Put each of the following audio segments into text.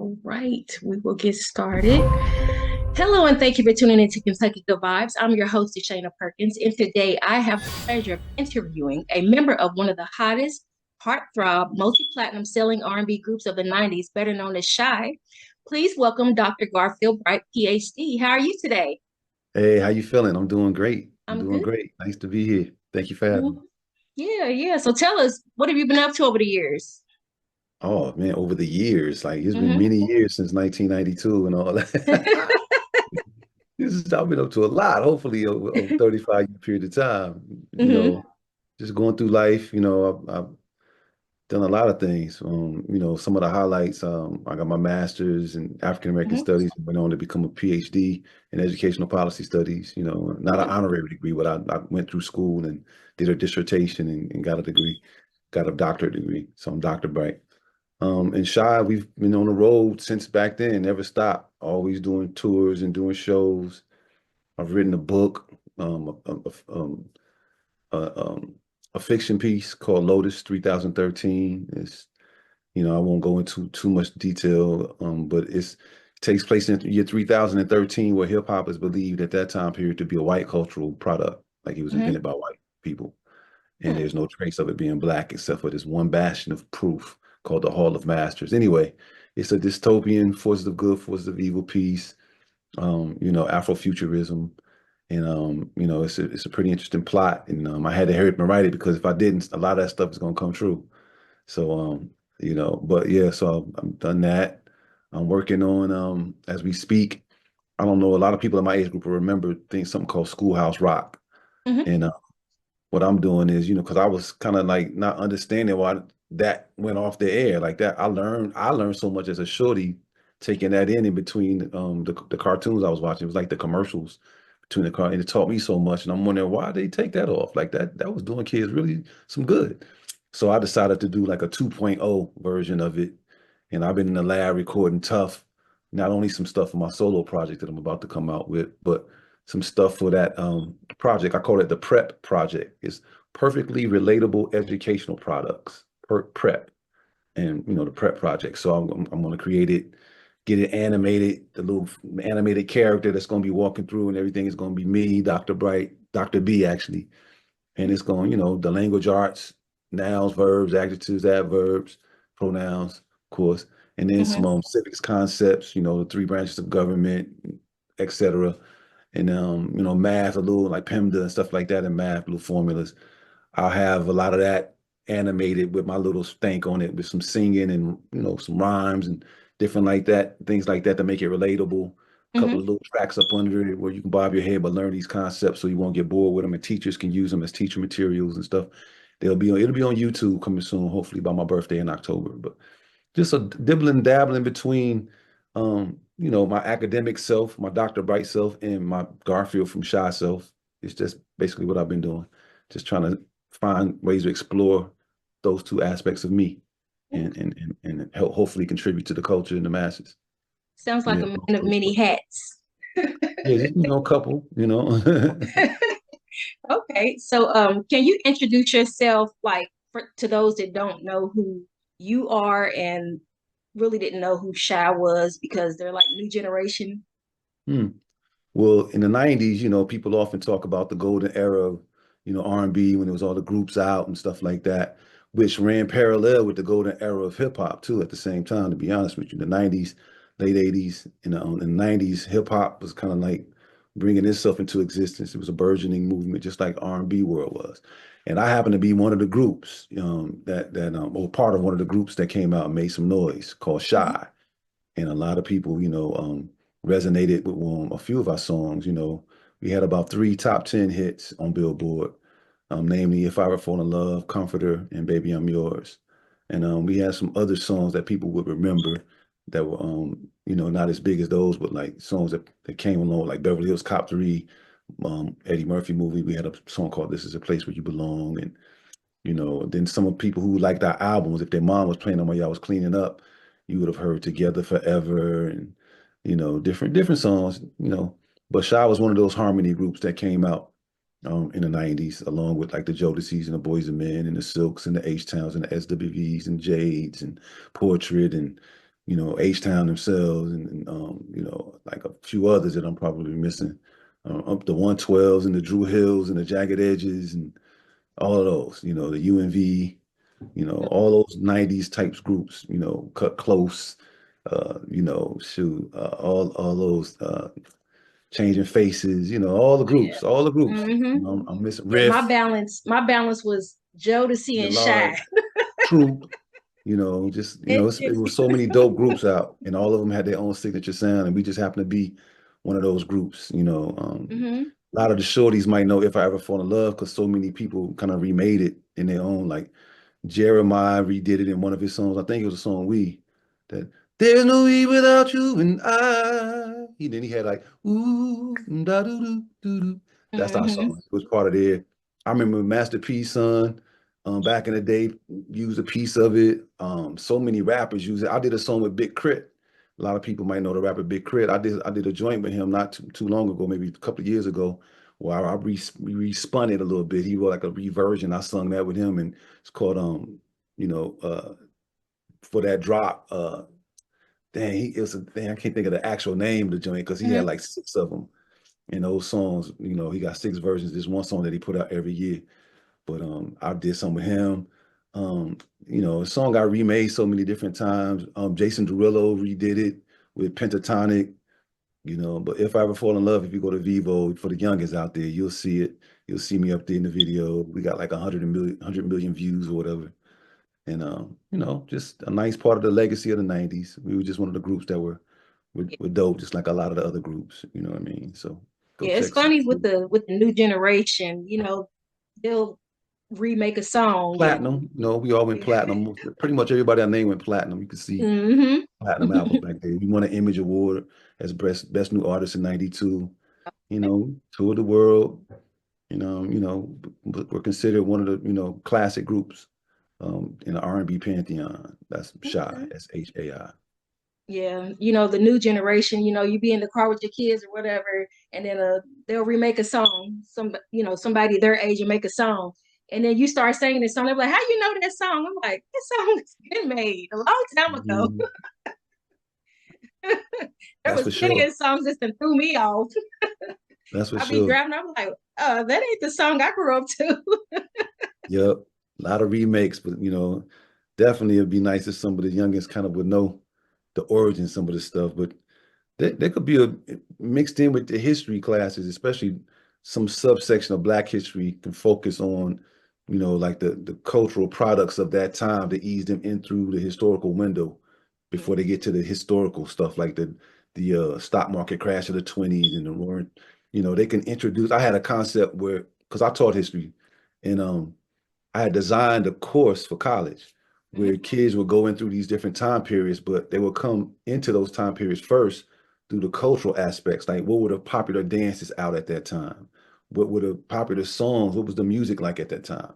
All right, we will get started. Hello, and thank you for tuning in to Kentucky Good Vibes. I'm your host, Shayna Perkins, and today I have the pleasure of interviewing a member of one of the hottest heartthrob, multi-platinum selling R&B groups of the 90s, better known as Shy. Please welcome Dr. Garfield Bright, PhD. How are you today? Hey, how you feeling? I'm doing great. I'm I'm doing good. great. Nice to be here. Thank you for having me. Mhm. Yeah. So tell us, what have you been up to over the years? Oh man, over the years, like it's been Hmm. many years since 1992 and all that. I've been up to a lot, hopefully over 35 year period of time. Hmm. Just going through life, I've done a lot of things. Some of the highlights, I got my master's in African American Hmm. studies and went on to become a PhD in educational policy studies, not an Hmm. honorary degree, but I went through school and did a dissertation and got a degree, got a doctorate degree. So I'm Dr. Bright. And Shy, we've been on the road since back then, never stopped, always doing tours and doing shows. I've written a book, a, um, a fiction piece called Lotus 3013. I won't go into too much detail, but it takes place in the year 3013, where hip hop is believed at that time period to be a white cultural product, like it was Hmm. invented by white people. And Hmm. there's no trace of it being black except for this one bastion of proof called the Hall of Masters. Anyway, it's a dystopian, forces of good, forces of evil piece, Afrofuturism. And it's a pretty interesting plot. And I had to hurry up and write it because if I didn't, a lot of that stuff is gonna come true. So but yeah, so I've done that. I'm working on as we speak. I don't know, a lot of people in my age group will remember things something called Schoolhouse Rock. Hmm. And what I'm doing is, because I was kind of like not understanding why that went off the air like that. I learned so much as a shorty, taking that in between the cartoons I was watching. It was like the commercials between the car, and it taught me so much. And I'm wondering why they take that off. Like that was doing kids really some good. So I decided to do like a 2.0 version of it. And I've been in the lab recording tough, not only some stuff for my solo project that I'm about to come out with, but some stuff for that project. I call it the PrEP project. It's perfectly relatable educational products, PrEP, and the PrEP project. So I'm going to create it, get it animated, the little animated character that's going to be walking through, and everything is going to be me, Dr. Bright, Dr. B actually, and it's going, the language arts, nouns, verbs, adjectives, adverbs, pronouns, of course, and then some Hmm. civics concepts, the three branches of government, etc. And math, a little like PEMDA and stuff like that, and math, little formulas. I'll have a lot of that animated with my little stank on it with some singing and some rhymes and different like that, things like that to make it relatable. A couple Hmm. of little tracks up under it where you can bob your head but learn these concepts so you won't get bored with them, and teachers can use them as teacher materials and stuff. It'll be on YouTube coming soon, hopefully by my birthday in October. But just a dibbling dabbling between my academic self, my Dr. Bright self, and my Garfield from Shy self. It's just basically what I've been doing. Just trying to find ways to explore those two aspects of me and help hopefully contribute to the culture and the masses. Sounds like Yeah. a man of many hats. Yeah, just a couple. Okay, so can you introduce yourself, like to those that don't know who you are and really didn't know who Shy was because they're like new generation? Hmm. Well, in the 90s, people often talk about the golden era of, R&B when it was all the groups out and stuff like that, which ran parallel with the golden era of hip hop too at the same time, to be honest with you. The 90s, late 80s, in the 90s, hip hop was kind of like bringing itself into existence. It was a burgeoning movement, just like R&B world was. And I happen to be one of the groups or part of one of the groups that came out and made some noise called Hmm. Shy. And a lot of people, resonated with a few of our songs. We had about three top 10 hits on Billboard, namely If I Were Falling in Love, Comforter, and Baby I'm Yours. And we had some other songs that people would remember that were, not as big as those, but like songs that came along, like Beverly Hills Cop 3, Eddie Murphy movie. We had a song called This Is a Place Where You Belong. And then some of the people who liked our albums, if their mom was playing them while y'all was cleaning up, you would have heard Together Forever and, different songs, But Shy was one of those harmony groups that came out in the 90s, along with like the Jodeci's and the Boys and Men and the Silks and the H-Towns and the SWVs and Jades and Portrait and H-Town themselves, and like a few others that I'm probably missing. Up the 112s and the Drew Hills and the Jagged Edges and all of those, the UNV, all those 90s types groups, Cut Close, shoot, all those Changing Faces, all the Yeah. groups, all the groups. Hmm. I'm missing Yeah, Riff, my balance was Jodeci and Shy. Yard, Troop, just it was so many dope groups out, and all of them had their own signature sound, and we just happened to be one of those groups. Hmm. A lot of the shorties might know If I Ever Fall in Love because so many people kind of remade it in their own. Like Jeremiah redid it in one of his songs. I think it was a song that there's no we without you and I. Then he had like ooh da doo doo doo doo. That's our Hmm. song. It was part of there. I remember Master P's son, back in the day, used a piece of it. So many rappers use it. I did a song with Big Crit. A lot of people might know the rapper Big Crit. I did a joint with him not too long ago, maybe a couple of years ago, where I respun it a little bit. He wrote like a reversion. I sung that with him, and it's called you know, uh, for that drop. Dang, it was a dang. I can't think of the actual name of the joint because he had Hmm. like six of them in those songs. He got six versions. There's one song that he put out every year. But I did some with him. A song got remade so many different times. Jason Derulo redid it with Pentatonic. But If I Ever Fall in Love, if you go to Vivo for the youngest out there, you'll see it. You'll see me up there in the video. We got like 100 million views or whatever. And just a nice part of the legacy of the 90s. We were just one of the groups that were dope, just like a lot of the other groups. You know what I mean? So go Yeah, it's check some funny with the new generation. They'll remake a song and platinum. We all went platinum. Pretty much everybody I named went platinum. You can see hmm. platinum albums back there. We won an Image Award as best new artist in '92. Toured the world. We're considered one of the classic groups in the R&B pantheon. That's Shy, Okay. SHAI. Yeah, the new generation, you be in the car with your kids or whatever, and then they'll remake a song, somebody their age and make a song. And then you start singing this song, they're like, how you know that song? I'm like, this song has been made a long time ago. Mhm. There That's was for plenty sure. of songs that done threw me off. That's for I be sure. driving, I'm like, that ain't the song I grew up to. Yep. A lot of remakes, but definitely it'd be nice if some of the youngest kind of would know the origin of some of this stuff. But there could be a mixed in with the history classes, especially some subsection of Black history can focus on, like the cultural products of that time to ease them in through the historical window before they get to the historical stuff like the stock market crash of the 20s and the roaring. They can introduce. I had a concept where because I taught history, and I had designed a course for college where Mhm. kids would go in through these different time periods, but they would come into those time periods first through the cultural aspects. Like, what were the popular dances out at that time? What were the popular songs? What was the music like at that time?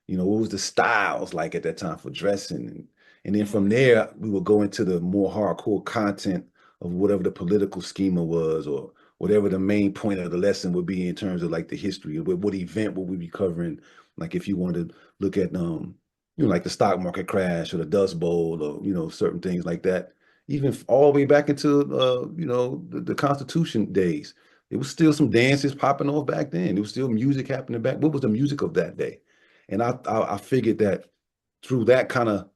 What was the styles like at that time for dressing? And then from Mhm. there, we would go into the more hardcore content of whatever the political schema was or whatever the main point of the lesson would be in terms of like the history. What event would we be covering? Like if you wanted to look at like the stock market crash or the Dust Bowl or certain things like that. Even all the way back into the Constitution days, there was still some dances popping off back then. There was still music happening back. What was the music of that day? And I figured that through that kind of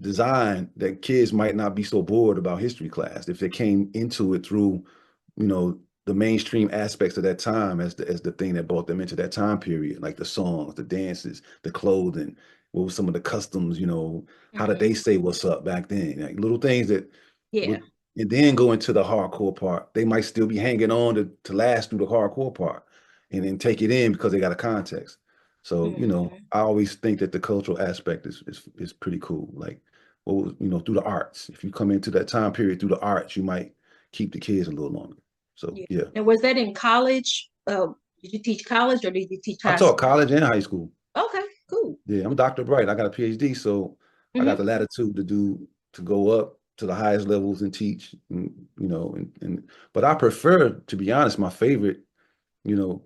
design, that kids might not be so bored about history class if they came into it through, the mainstream aspects of that time as the thing that brought them into that time period, like the songs, the dances, the clothing, what was some of the customs, how did they Mhm. say what's up back then? Like little things that Yeah. would and then go into the hardcore part. They might still be hanging on to last through the hardcore part and then take it in because they got a context. So, Mhm. I always think that the cultural aspect is pretty cool. Like, what was, through the arts. If you come into that time period through the arts, you might keep the kids a little longer. So, Yeah. yeah. And was that in college? Did you teach college or did you teach I high taught school? college and high school. Okay, cool. Yeah, I'm Dr. Bright. I got a PhD, so I got Hmm. the latitude to go up to the highest levels and teach, and but I prefer, to be honest, my favorite,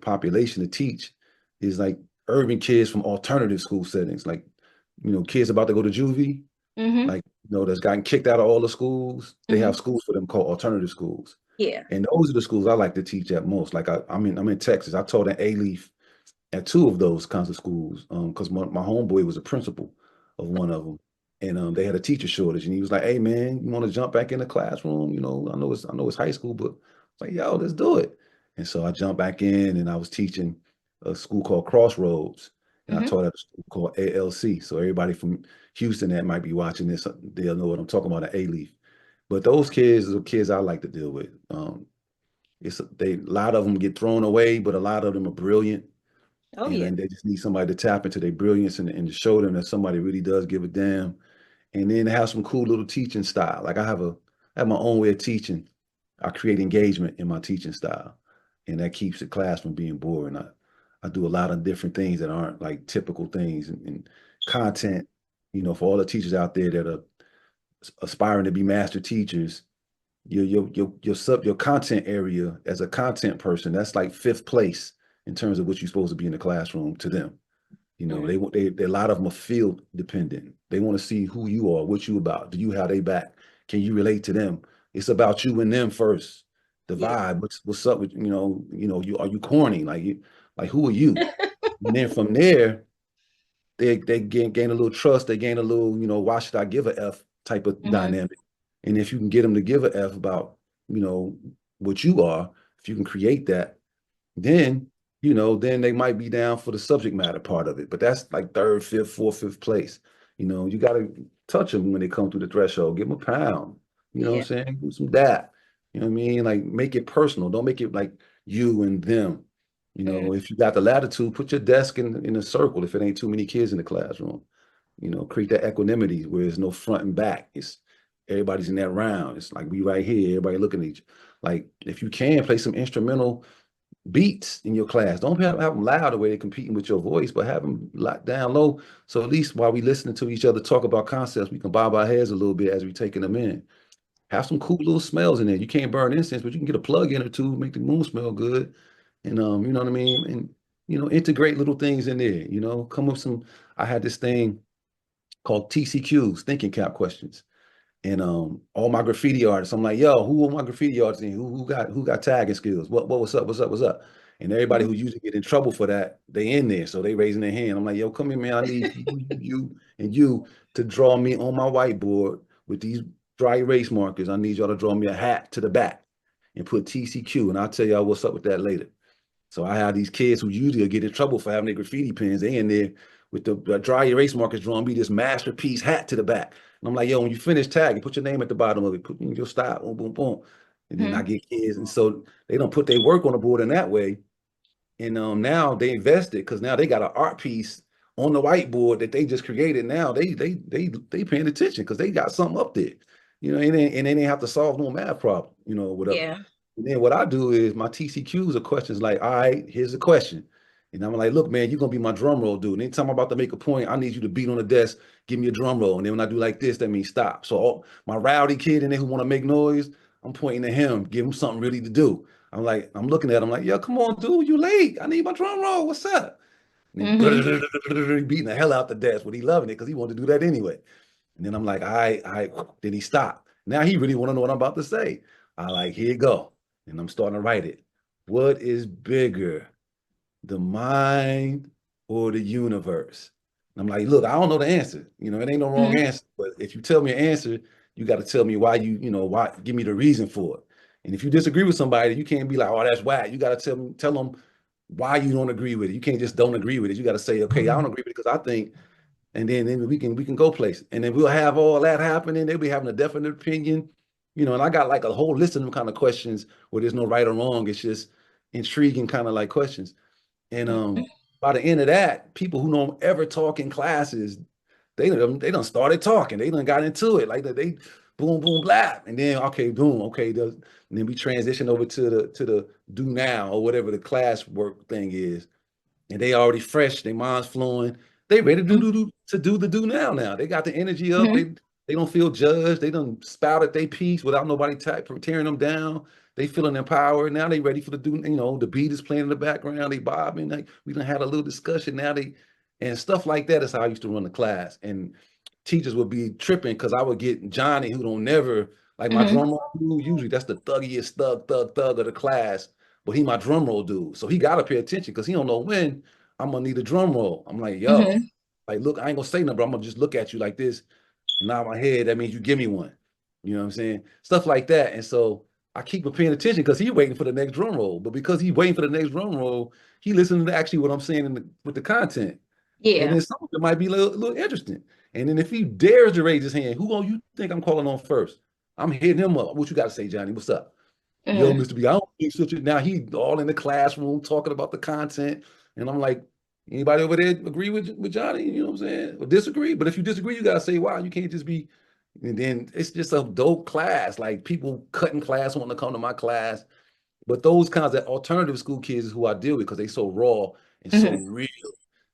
population to teach is like urban kids from alternative school settings, like, kids about to go to juvie. Mm-hmm. Like, that's gotten kicked out of all the schools. They have Mm-hmm. schools for them called alternative schools. Yeah. And those are the schools I like to teach at most. Like I'm in Texas. I taught an A-Leaf at two of those kinds of schools because my homeboy was a principal of one of them, and they had a teacher shortage, and he was like, "Hey man, you want to jump back in the classroom? I know it's high school, but it's like, yo, let's do it." And so I jumped back in, and I was teaching a school called Crossroads, and I Mm-hmm. taught at a school called ALC. So everybody from Houston that might be watching this, they'll know what I'm talking about, an A-Leaf. But those kids are kids I like to deal with. A lot of them get thrown away, but a lot of them are brilliant, Oh and yeah. then they just need somebody to tap into their brilliance and to show them that somebody really does give a damn. And then have some cool little teaching style. Like I have my own way of teaching. I create engagement in my teaching style, and that keeps the class from being boring. I do a lot of different things that aren't like typical things and content. For all the teachers out there that are aspiring to be master teachers, your content area as a content person, that's like fifth place in terms of what you're supposed to be in the classroom to them. Mm-hmm. A lot of them are field dependent. They want to see who you are, what you about. Do you have they back? Can you relate to them? It's about you and them first. The Yeah. vibe. What's up with you? Are you corny? Like who are you? And then from there, they gain a little trust. They gain a little, why should I give a F type of Mm-hmm. dynamic. And if you can get them to give a F about, you know, what you are, if you can create that, then, then they might be down for the subject matter part of it. But that's like third, fifth, fourth, fifth place. You got to touch them when they come through the threshold. Give them a pound. You know what Yeah. I'm saying? Do some dap. You know what I mean? Like make it personal. Don't make it like you and them. Mm-hmm. If you got the latitude, put your desk in a circle if it ain't too many kids in the classroom. Create that equanimity where there's no front and back. It's everybody's in that round. It's like we right here, everybody looking at each. Like if you can play some instrumental beats in your class. Don't have them loud the way they're competing with your voice, but have them locked down low. So at least while we listening to each other talk about concepts, we can bob our heads a little bit as we taking them in. Have some cool little smells in there. You can't burn incense, but you can get a plug in or two, make the room smell good. And you know what I mean? And integrate little things in there, come up with some. I had this thing called TCQs, thinking cap questions. And all my graffiti artists, I'm like, yo, who are my graffiti artists in? Who got tagging skills? What's up? What's up? What's up? And everybody Mm-hmm. who usually get in trouble for that, they in there. So they raising their hand. I'm like, yo, come here, man. I need and you to draw me on my whiteboard with these dry erase markers. I need y'all to draw me a hat to the back and put TCQ. And I'll tell y'all what's up with that later. So I have these kids who usually get in trouble for having their graffiti pens. They in there with the dry erase markers drawing me this masterpiece hat to the back. And I'm like, yo, when you finish tagging, put your name at the bottom of it. Put your style, boom, boom, boom. And then I Mm-hmm. get kids. And so they don't put their work on the board in that way. And now they invested because now they got an art piece on the whiteboard that they just created. Now they paying attention because they got something up there, and they didn't have to solve no math problem, whatever. Yeah. And then what I do is my TCQs are questions like, all right, here's a question. And I'm like, look, man, you're gonna be my drum roll dude. And anytime I'm about to make a point, I need you to beat on the desk, give me a drum roll. And then when I do like this, that means stop. So my rowdy kid in there who want to make noise, I'm pointing at him, give him something really to do. I'm looking at him like, yo, come on, dude, you late. I need my drum roll. What's up? And Mm-hmm. then beating the hell out the desk, but he loving it because he wanted to do that anyway. And then I'm like, all right, all right. Then he stopped. Now he really want to know what I'm about to say. I like, here you go. And I'm starting to write it. What is bigger, the mind or the universe? And I'm like, look, I don't know the answer. It ain't no wrong Mm-hmm. answer. But if you tell me an answer, you got to tell me why why, give me the reason for it. And if you disagree with somebody, you can't be like, oh, that's whack. You got to tell them why you don't agree with it. You can't just don't agree with it. You got to say, okay, I don't agree with it because I think, and then we can go places. And then we'll have all that happening. They'll be having a definite opinion. And I got like a whole list of them kind of questions where there's no right or wrong. It's just intriguing kind of like questions. And by the end of that, people who don't ever talk in classes, they done started talking. They done got into it. Like they boom, boom, blah. And then okay, boom, okay. And then we transition over to the do now or whatever the class work thing is, and they already fresh, their minds flowing. They ready to do now. Now they got the energy up. Mm-hmm. They don't feel judged. They done spouted their piece without nobody tearing them down. They feeling empowered. Now they ready for the do. The beat is playing in the background. They bobbing. Like we done had a little discussion. Now and stuff like that is how I used to run the class. And teachers would be tripping because I would get Johnny, who don't never like my Hmm. drum roll dude. Usually that's the thuggiest thug of the class, but he my drum roll dude, so he gotta pay attention because he don't know when I'm gonna need a drum roll. I'm like, yo, Hmm. like look, I ain't gonna say nothing, but I'm gonna just look at you like this and nod my head. That means you give me one. You know what I'm saying? Stuff like that. And so I keep paying attention because he's waiting for the next drum roll. But because he's waiting for the next drum roll, he listening to actually what I'm saying with the content. And Yeah. then some of it might be a little interesting. And then if he dares to raise his hand, who on you think I'm calling on first? I'm hitting him up. What you got to say, Johnny? What's up? Yo, Hmm. Mr. B, I don't think such a now he all in the classroom talking about the content. And I'm like, anybody over there agree with Johnny? You know what I'm saying? Or disagree? But if you disagree, you gotta say why. You can't just be, and then it's just a dope class. Like people cutting class want to come to my class. But those kinds of alternative school kids is who I deal with because they so raw and so Hmm. real.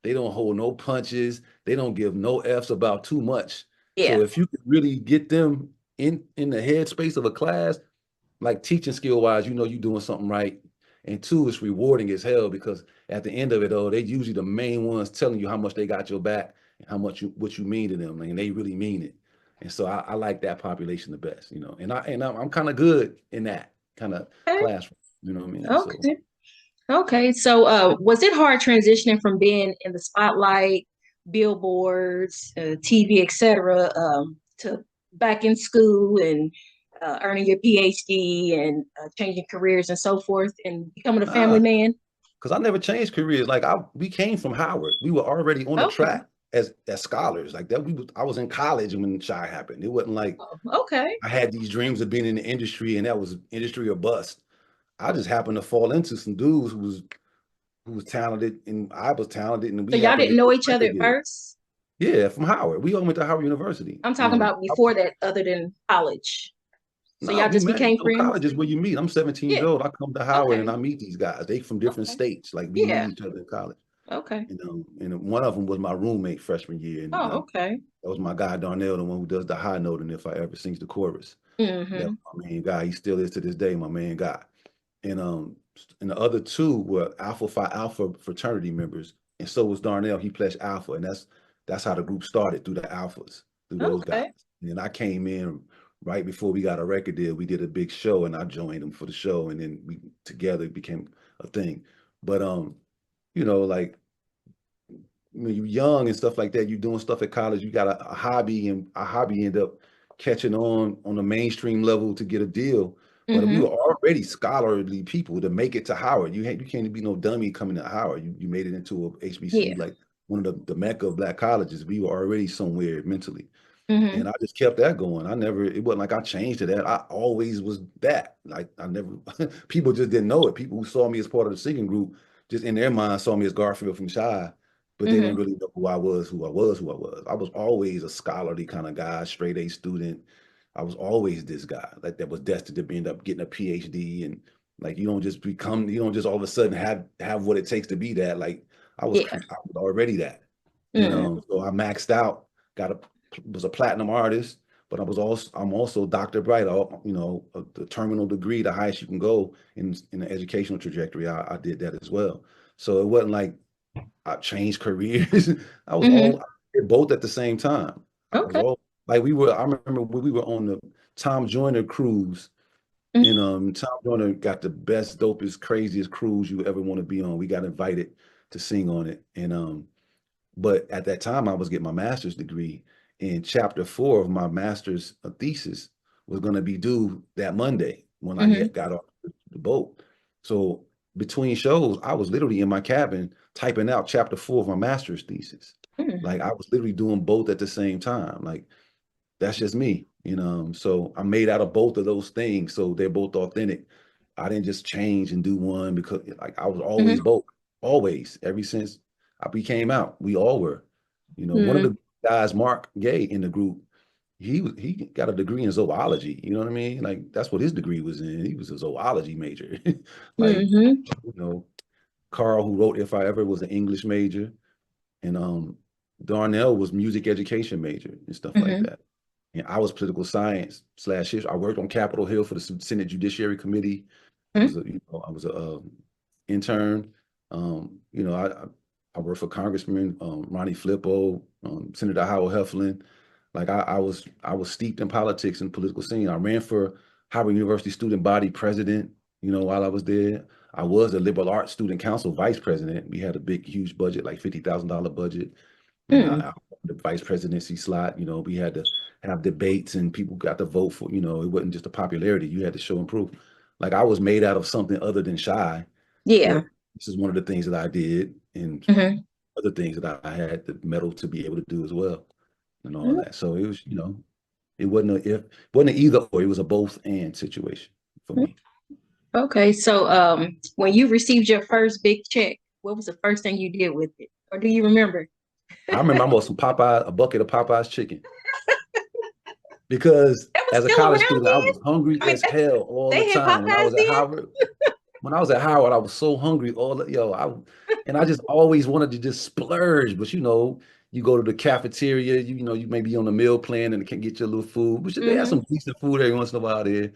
They don't hold no punches. They don't give no F's about too much. Yeah. So if you could really get them in the headspace of a class, like teaching skill wise, you know you're doing something right. And two, it's rewarding as hell because at the end of it, they usually the main ones telling you how much they got your back and how much what you mean to them, and they really mean it. And so I like that population the best, you know. I'm kind of good in that kind of Okay. classroom, you know what I mean? So Okay. Okay. So, was it hard transitioning from being in the spotlight, billboards, TV, etc., to back in school and earning your PhD and changing careers and so forth and becoming a family nah, man? because I never changed careers. Like we came from Howard. We were already on the Okay. track as scholars. Like that, I was in college when Shy happened. It wasn't like Oh, okay. I had these dreams of being in the industry and that was industry or bust. I just happened to fall into some dudes who was talented and I was talented and So we y'all happened to didn't know get each a other record at deal. first? Yeah, from Howard. We all went to Howard University. I'm talking about I was before that, other than college. So no, y'all we just met. became College friends? is where you meet. I'm 17 years Yeah. old. I come to Howard and Okay. I meet these guys. They from different Okay. states. Like we meet Yeah. each other in college. Okay. And one of them was my roommate freshman year, and Oh, okay. that was my guy Darnell, the one who does the high note, and if I ever sings the chorus, that Mm-hmm. was my main guy. He still is to this day, my main guy. And and the other two were Alpha Phi Alpha fraternity members, and so was Darnell. He pledged Alpha, and that's how the group started through the Alphas, through those guys. Okay. And then I came in right before we got a record deal. We did a big show, and I joined them for the show, and then we together became a thing. But like when you're young and stuff like that, you're doing stuff at college, you got a hobby, and a hobby end up catching on the mainstream level to get a deal. But we were Mm-hmm. already scholarly people to make it to Howard. You can't be no dummy coming to Howard. You made it into a Yeah. HBCU, like one of the mecca of black colleges. We were already somewhere mentally. Mm-hmm. And I just kept that going. It wasn't like I changed to that. I always was that. Like I never, people just didn't know it. People who saw me as part of the singing group, just in their mind saw me as Garfield from Shy, but they didn't Mm-hmm. really know who I was, who I was, who I was. I was always a scholarly kind of guy, straight A student. I was always this guy, like that was destined to end up getting a PhD. And like you don't just all of a sudden have what it takes to be that. Like Yeah. I was already that. And Mm-hmm. so I maxed out, got a was a platinum artist, but I'm also Dr. Bright, the terminal degree, the highest you can go in the educational trajectory. I did that as well. So it wasn't like I changed careers. Mm-hmm. I did both at the same time. I was Okay. all like I remember when we were on the Tom Joyner cruise, and Mm-hmm. Tom Joyner got the best, dopest, craziest cruise you ever want to be on. We got invited to sing on it. And but at that time, I was getting my master's degree, and chapter 4 of my master's thesis was going to be due that Monday when I Mm-hmm. got off the boat. So between shows, I was literally in my cabin typing out chapter 4 of my master's thesis. Mm-hmm. Like I was literally doing both at the same time. Like that's just me, So I made out of both of those things, so they're both authentic. I didn't just change and do one because like I was always Mm-hmm. both, always, ever since we came out. We all were. One of Mm-hmm. the guys, Mark Gay, in the group, he got a degree in zoology. You know what I mean? Like that's what his degree was in. He was a zoology major. Like, Mm-hmm. you know, Carl, who wrote If I Ever, was an English major, and Darnell was music education major and stuff like Mm-hmm. that. And I was political science slash history. I worked on Capitol Hill for the Senate Judiciary Committee. I was a intern. I worked for Congressman Ronnie Flippo, Senator Howard Heflin. Like I was steeped in politics and political scene. I ran for Howard University student body president, while I was there. I was a liberal arts student council vice president. We had a big, huge budget, like $50,000 budget. And Mm. I the vice presidency slot, we had to have debates and people got to vote for, it wasn't just a popularity. You had to show and prove. Like I was made out of something other than shy, Yeah. but this is one of the things that I did and Hmm. other things that I had the metal to be able to do as well and all that. So it was, it wasn't an either or, it was a both and situation for me. Okay, so when you received your first big check, what was the first thing you did with it? Or do you remember? I remember I bought a bucket of Popeye's chicken because That was as a still college around student, I then? was hungry I mean, as hell all the they had time. Popeyes then? When I was at Howard, I was so hungry all the yo, I just always wanted to just splurge. But you go to the cafeteria, you may be on the meal plan and can get your little food, which they have Hmm. some decent food every once in a while there.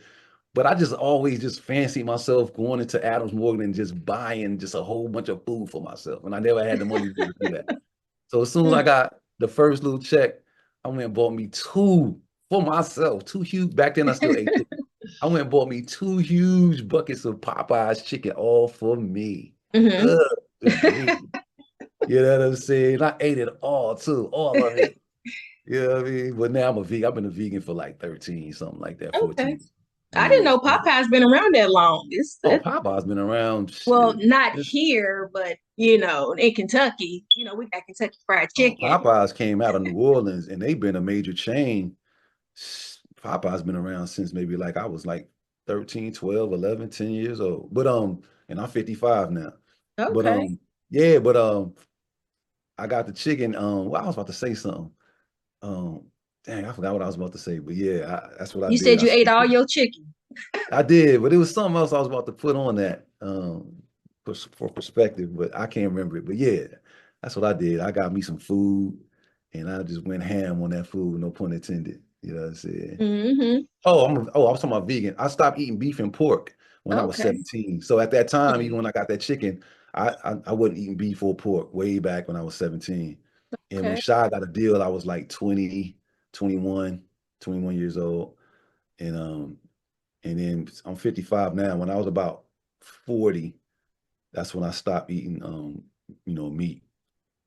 But I just always just fancy myself going into Adams Morgan and just buying just a whole bunch of food for myself. And I never had the money to do that. So as soon as I got the first little check, I went and bought me two for myself, two huge. Back then, I still ate chicken. I went and bought me two huge buckets of Popeye's chicken, all for me. Hmm. Ugh, good grief. You know what I'm saying? I ate it all too, all of it. You know what I mean? But now I'm a vegan. I've been a vegan for like 13, something like that, Okay. 14 I didn't know years. Popeye's been around that long. Oh, Popeye's been around Well, shit. not here, but in Kentucky, we got Kentucky Fried Oh, Chicken. Popeyes came out of New Orleans and they've been a major chain. Popeye's been around since maybe like I was like 13, 12, 11, 10 years old. But and I'm 55 now. But Okay. yeah, but I got the chicken. Well, I was about to say something. Um, dang, I forgot what I was about to say. But yeah, that's what I You did. said you ate all your chicken. I did, but it was something else I was about to put on that for perspective, but I can't remember it. But yeah, that's what I did. I got me some food and I just went ham on that food, no pun intended. You know what I'm saying? Hmm. I was talking about vegan. I stopped eating beef and pork when I was Okay. 17. So at that time, Mm. even when I got that chicken, I wasn't eating beef or pork way back when I was 17. And when Okay. Shy got a deal, I was like 20, 21, 21 years old. And and then I'm 55 now. When I was about 40, that's when I stopped eating meat.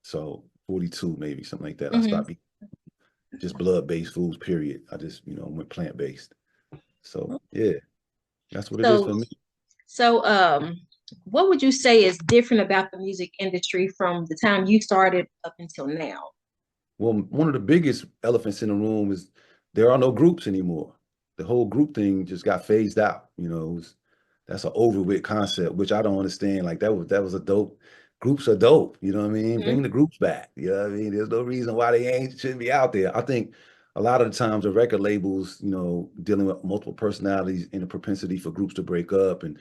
So 42 maybe, something like that. I Hmm. stopped eating just blood-based foods, period. I just, went plant-based. So yeah, that's what it is So, for me. so, what would you say is different about the music industry from the time you started up until now? Well, one of the biggest elephants in the room is there are no groups anymore. The whole group thing just got phased out. That's an over with concept, which I don't understand. Like that was a dope. Groups are dope. You know what I mean? Mhm. Bring the groups back. You know what I mean? There's no reason why they ain't shouldn't be out there. I think a lot of the times the record labels, dealing with multiple personalities and the propensity for groups to break up and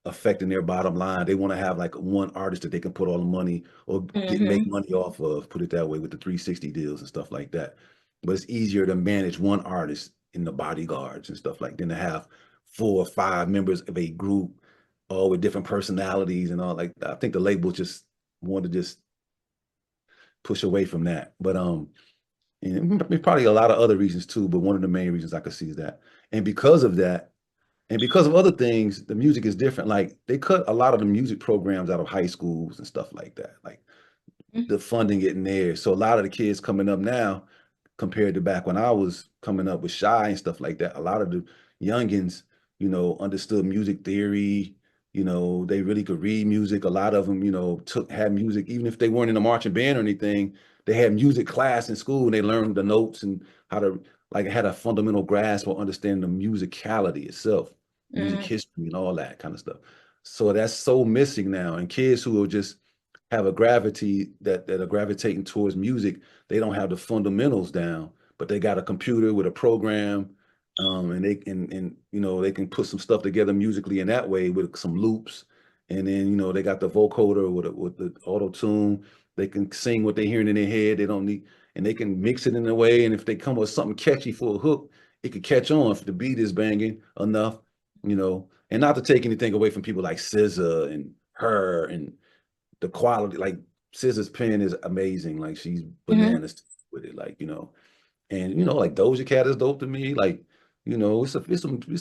affecting their bottom line. They want to have like one artist that they can put all the money or make Mhm. money off of, put it that way, with the 360 deals and stuff like that. But it's easier to manage one artist in the bodyguards and stuff like than to have 4 or 5 members of a group, all with different personalities and all like that. I think the label just want to just push away from that. But and there's probably a lot of other reasons too, but one of the main reasons I could see is that. And because of that, and because of other things, the music is different. Like they cut a lot of the music programs out of high schools and stuff like that. Like Mhm. the funding getting there. So a lot of the kids coming up now, compared to back when I was coming up with Shy and stuff like that, a lot of the youngins, understood music theory. They really could read music. A lot of them, had music, even if they weren't in a marching band or anything, they had music class in school and they learned the notes and how to like had a fundamental grasp or understanding the musicality itself, music Mhm. history and all that kind of stuff. So that's so missing now. And kids who are just have a gravity that are gravitating towards music, they don't have the fundamentals down, but they got a computer with a program, and they can they can put some stuff together musically in that way with some loops, and then they got the vocoder with the auto tune. They can sing what they're hearing in their head. They don't need, and they can mix it in a way. And if they come with something catchy for a hook, it could catch on if the beat is banging enough. And not to take anything away from people like SZA and her and the quality, like SZA's pen is amazing. Like she's Mhm. bananas with it. Like, And like Doja Cat is dope to me. Like, it's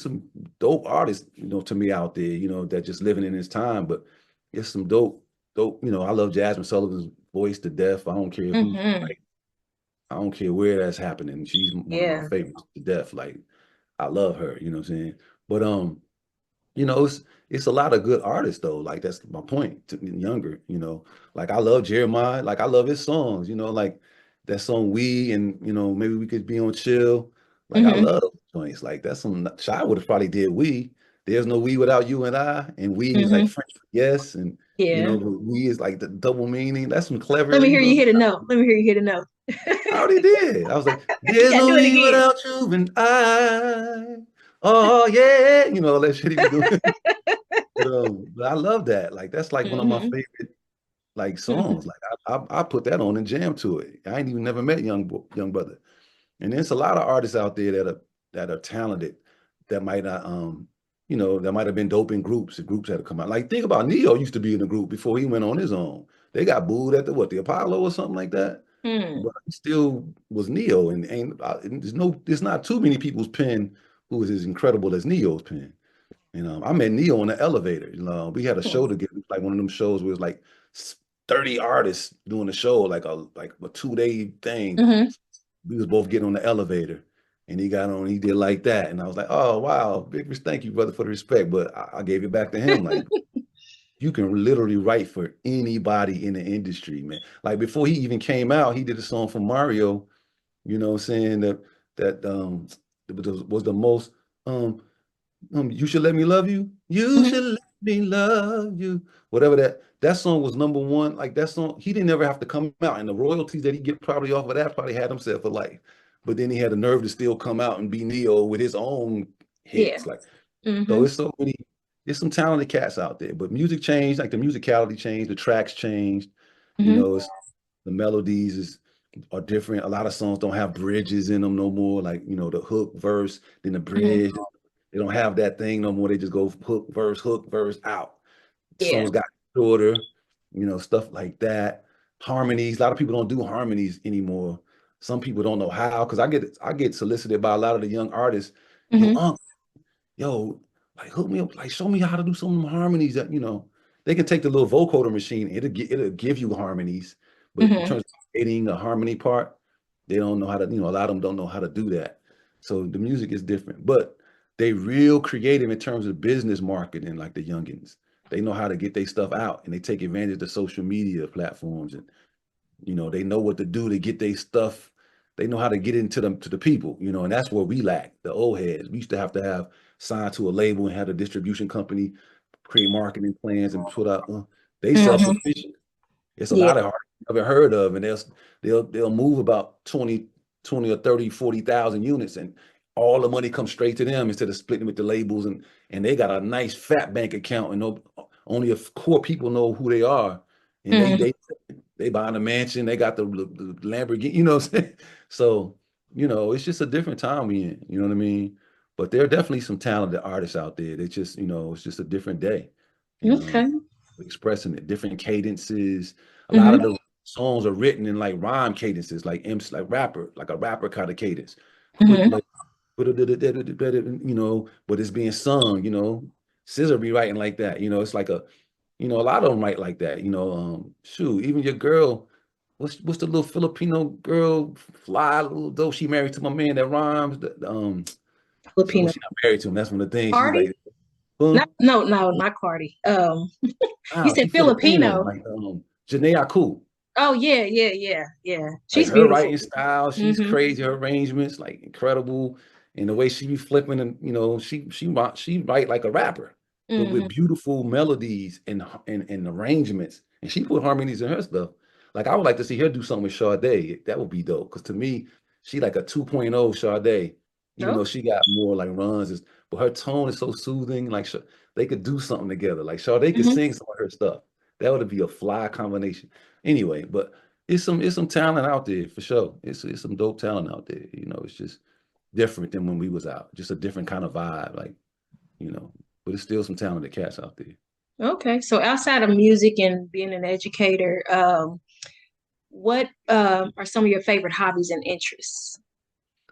some dope artists, to me out there, that just living in this time. But it's some dope. I love Jasmine Sullivan's voice to death. I don't care who, Mm-hmm. like, I don't care where that's happening. She's one of my Yeah. favorites to death. Like, I love her. You know what I'm saying? But it's a lot of good artists though. Like that's my point. To younger, like I love Jeremiah. Like I love his songs. Like that song "We" and maybe we could be on chill. Like I Mm-hmm. love those joints. Like that's some Shy would have probably did "We." There's no we without you and I. And "we" is like Mm-hmm. French for yes, and Yeah. but "we" is like the double meaning. That's some Let clever. me hear you hit a note. Let me hear you hit a note. I already did. I was like, You "There's gotta no do it we again. without you and I." Oh yeah, all that shit he be doing. But I love that. Like that's like one of my Mm-hmm. favorite like Mm-hmm. songs. Like I put that on and jam to it. I ain't even never met young brother. And there's a lot of artists out there that are talented that might not that might have been dope in groups. If groups had to come out. Like think about Neo used to be in a group before he went on his own. They got booed at the Apollo or something like that. Mm-hmm. But he still was Neo and ain't there's not too many people's pen who is as incredible as Neo's pen. I met Neo in the elevator. We had a show together, like one of them shows where it was like 30 artists doing a show, like a 2 day thing. Mm-hmm. We was both getting on the elevator, and he got on, he did like that, and I was like, oh wow, thank you, brother, for the respect. But I gave it back to him, like you can literally write for anybody in the industry, man. Like before he even came out, he did a song for Mario. Saying that was the most um you should let me love you. You Mm-hmm. should let me love you. Whatever that song was number one. Like that song, he didn't ever have to come out, and the royalties that he get probably off of that probably had himself for life. But then he had the nerve to still come out and be Neo with his own Yeah. hits. Like so, Mm-hmm. it's so many. There's some talented cats out there, but music changed. Like the musicality changed, the tracks changed. Mm-hmm. It's the melodies are different. A lot of songs don't have bridges in them no more. Like, the hook, verse, then the Mm-hmm. bridge. They don't have that thing no more. They just go hook, verse, out. Yeah. Songs got shorter, stuff like that. Harmonies. A lot of people don't do harmonies anymore. Some people don't know how, because I get solicited by a lot of the young artists. Yo, Mm-hmm. yo, like hook me up, like show me how to do some harmonies that, they can take the little vocoder machine, it'll give you harmonies, but in Mm-hmm. terms of creating the harmony part, they don't know how to, a lot of them don't know how to do that. So the music is different, but they real creative in terms of business marketing, like the youngins. They know how to get their stuff out and they take advantage of social media platforms and they know what to do to get their stuff. They know how to get into them to the people, and that's where we lack, the old heads. We used to have signed to a label and had a distribution company, create marketing plans and put out. They Mm-hmm. self-sufficient. It's a Yeah. lot of artists I've never heard of, and they'll move about 20 or 30, 40,000 units, and all the money comes straight to them instead of splitting with the labels, and they got a nice fat bank account, and only a core people know who they are, and they Mm-hmm. they they buying a mansion, they got the Lamborghini, what I'm saying? So, it's just a different time we in, you know what I mean? But there are definitely some talented artists out there. They just, it's just a different day. And Okay. expressing it, different cadences. A lot of Mm-hmm. the songs are written in like rhyme cadences, like MC, like a rapper kind of cadence. But Mm-hmm. like, but it's being sung, Scissor be writing like that, it's like a lot of them write like that, shoot, even your girl, what's the little Filipino girl, fly little though, she married to my man that rhymes, so Filipino. she not married to him, that's one of the things, she's Cardi? like, huh? Not no, no, not Cardi. You Wow, said she Filipino, Filipino. like Janae Aku. Oh yeah, yeah, yeah, yeah. Like She's her beautiful. writing style, she's Mm-hmm. crazy. Her arrangements, like incredible, and the way she be flipping, and she write like a rapper, but with Mm-hmm. beautiful melodies and arrangements. And she put harmonies in her stuff. Like I would like to see her do something with Sade. That would be dope. Because to me, she like a 2.0 Sade, even though Okay. she got more like runs. But her tone is so soothing. Like they could do something together. Like Sade could Mm-hmm. sing some of her stuff. That would be a fly combination. Anyway, but it's some talent out there for sure. It's some dope talent out there. It's just different than when we was out. Just a different kind of vibe, like you know. But it's still some talented cats out there. Okay. So outside of music and being an educator, what are some of your favorite hobbies and interests?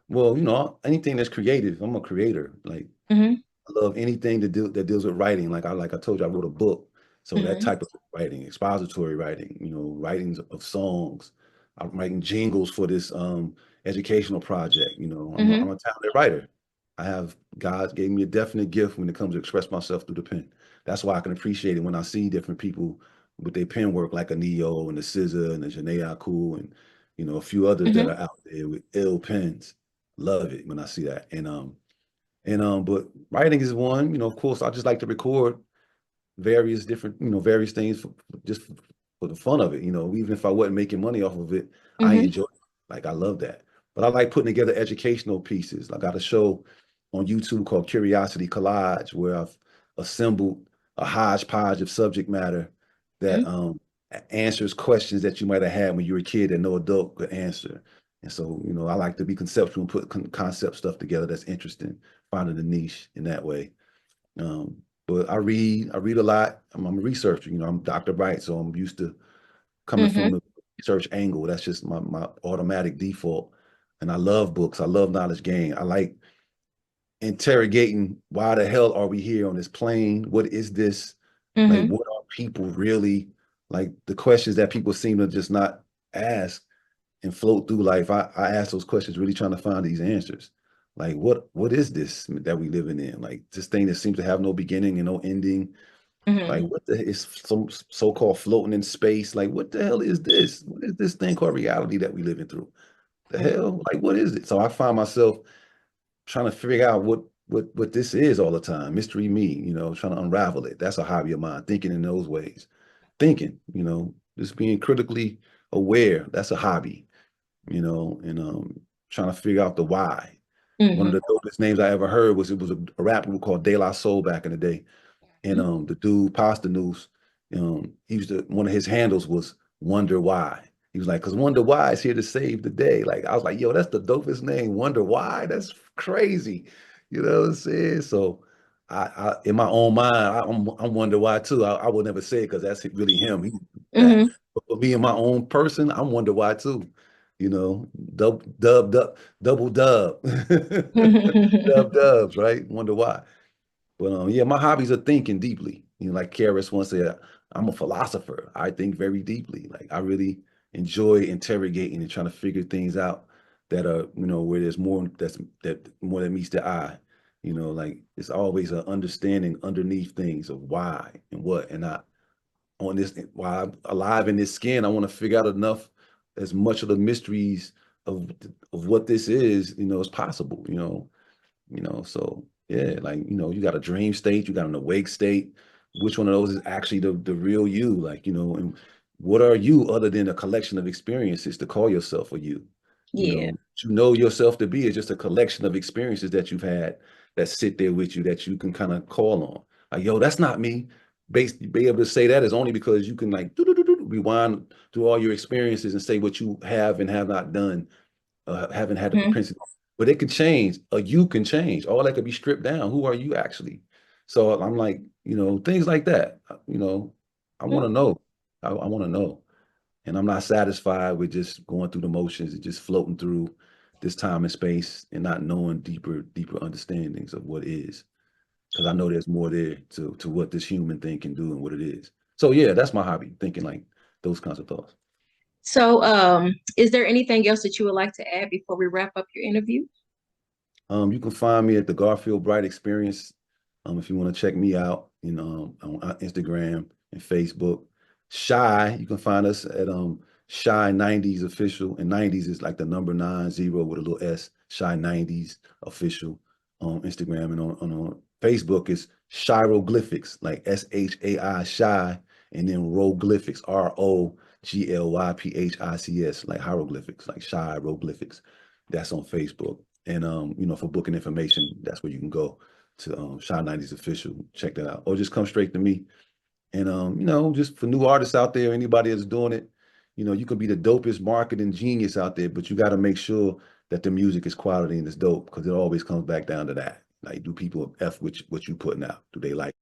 Well, anything that's creative, I'm a creator. Like Mm-hmm. I love anything that deals with writing. Like I told you, I wrote a book. So that Mm-hmm. type of writing, expository writing, writings of songs. I'm writing jingles for this educational project. I'm Mm-hmm. a talented writer. God gave me a definite gift when it comes to express myself through the pen. That's why I can appreciate it when I see different people with their pen work, like a Neo and the SZA and the Janae Cool and a few others that Mm-hmm. are out there with ill pens. Love it when I see that. But writing is one, of course, I just like to record various things just for the fun of it. Even if I wasn't making money off of it, I Mm-hmm. enjoy it. Like I love that. But I like putting together educational pieces. I got a show on YouTube called Curiosity Collage where I've assembled a hodgepodge of subject matter that answers questions that you might have had when you were a kid that no adult could answer. And so, I like to be conceptual and put concept stuff together that's interesting, finding a niche in that way. But I read a lot. I'm a researcher. I'm Dr. Bright, so I'm used to coming Mm-hmm. from the research angle. That's just my automatic default. And I love books. I love knowledge gain. I like interrogating why the hell are we here on this plane? What is this? Like, Mm-hmm. what are people really like? The questions that people seem to just not ask and float through life. I ask those questions, really trying to find these answers. Like, what is this that we living in? Like this thing that seems to have no beginning and no ending. Mm-hmm. Like, what the is some so-called floating in space? Like, what the hell is this? What is this thing called reality that we living through? The hell? Like, what is it? So I find myself trying to figure out what this is all the time. Mystery me, trying to unravel it. That's a hobby of mine, thinking in those ways. Thinking, just being critically aware. That's a hobby, and trying to figure out the why. One of Mm-hmm. the dopest names I ever heard was a rap group called De La Soul back in the day. And the dude Pasta News, he used to one of his handles was Wonder Why. He was like, because Wonder Why is here to save the day. Like I was like, yo, that's the dopest name, Wonder Why. That's crazy. You know what I'm saying? So I in my own mind, I'm Wonder Why too. I will never say it because that's really him. He that. Mm-hmm. But for me and my own person, I'm Wonder Why too. Double dub. Dub dubs, right? Wonder why. But yeah, my hobbies are thinking deeply. Like Karis once said, I'm a philosopher. I think very deeply. Like I really enjoy interrogating and trying to figure things out that are, where there's more that more that meets the eye. Like it's always an understanding underneath things of why and what. And I on this while I'm alive in this skin, I want to figure out enough as much of the mysteries of what this is, as possible, so yeah, like, you got a dream state, you got an awake state. Which one of those is actually the real you? Like, and what are you other than a collection of experiences to call yourself a you? Yeah. What you know yourself to be is just a collection of experiences that you've had that sit there with you that you can kind of call on. Like, yo, that's not me. Be able to say that is only because you can like rewind through all your experiences and say what you have and have not done, haven't had the Mm-hmm. propensity, but it can change. You can change. All that could be stripped down. Who are you actually? So I'm like, things like that. I want to know. I want to know, and I'm not satisfied with just going through the motions and just floating through this time and space and not knowing deeper understandings of what is. Because I know there's more there to what this human thing can do and what it is. So yeah, that's my hobby, thinking like those kinds of thoughts. So, is there anything else that you would like to add before we wrap up your interview? You can find me at the Garfield Bright Experience. If you want to check me out, on Instagram and Facebook. Shy, you can find us at Shy 90s official, and 90s is like the number 90 with a little S. Shy 90s official on Instagram, and on Facebook is Shyroglyphics, like SHAI Shy, and then Roglyphics, ROGLYPHICS, like hieroglyphics, like Shyroglyphics. That's on Facebook. And for booking information, that's where you can go to Shy 90's official. Check that out. Or just come straight to me. And just for new artists out there, anybody that's doing it, you can be the dopest marketing genius out there, but you got to make sure that the music is quality and it's dope, because it always comes back down to that. Like, do people F what you putting out? Do they like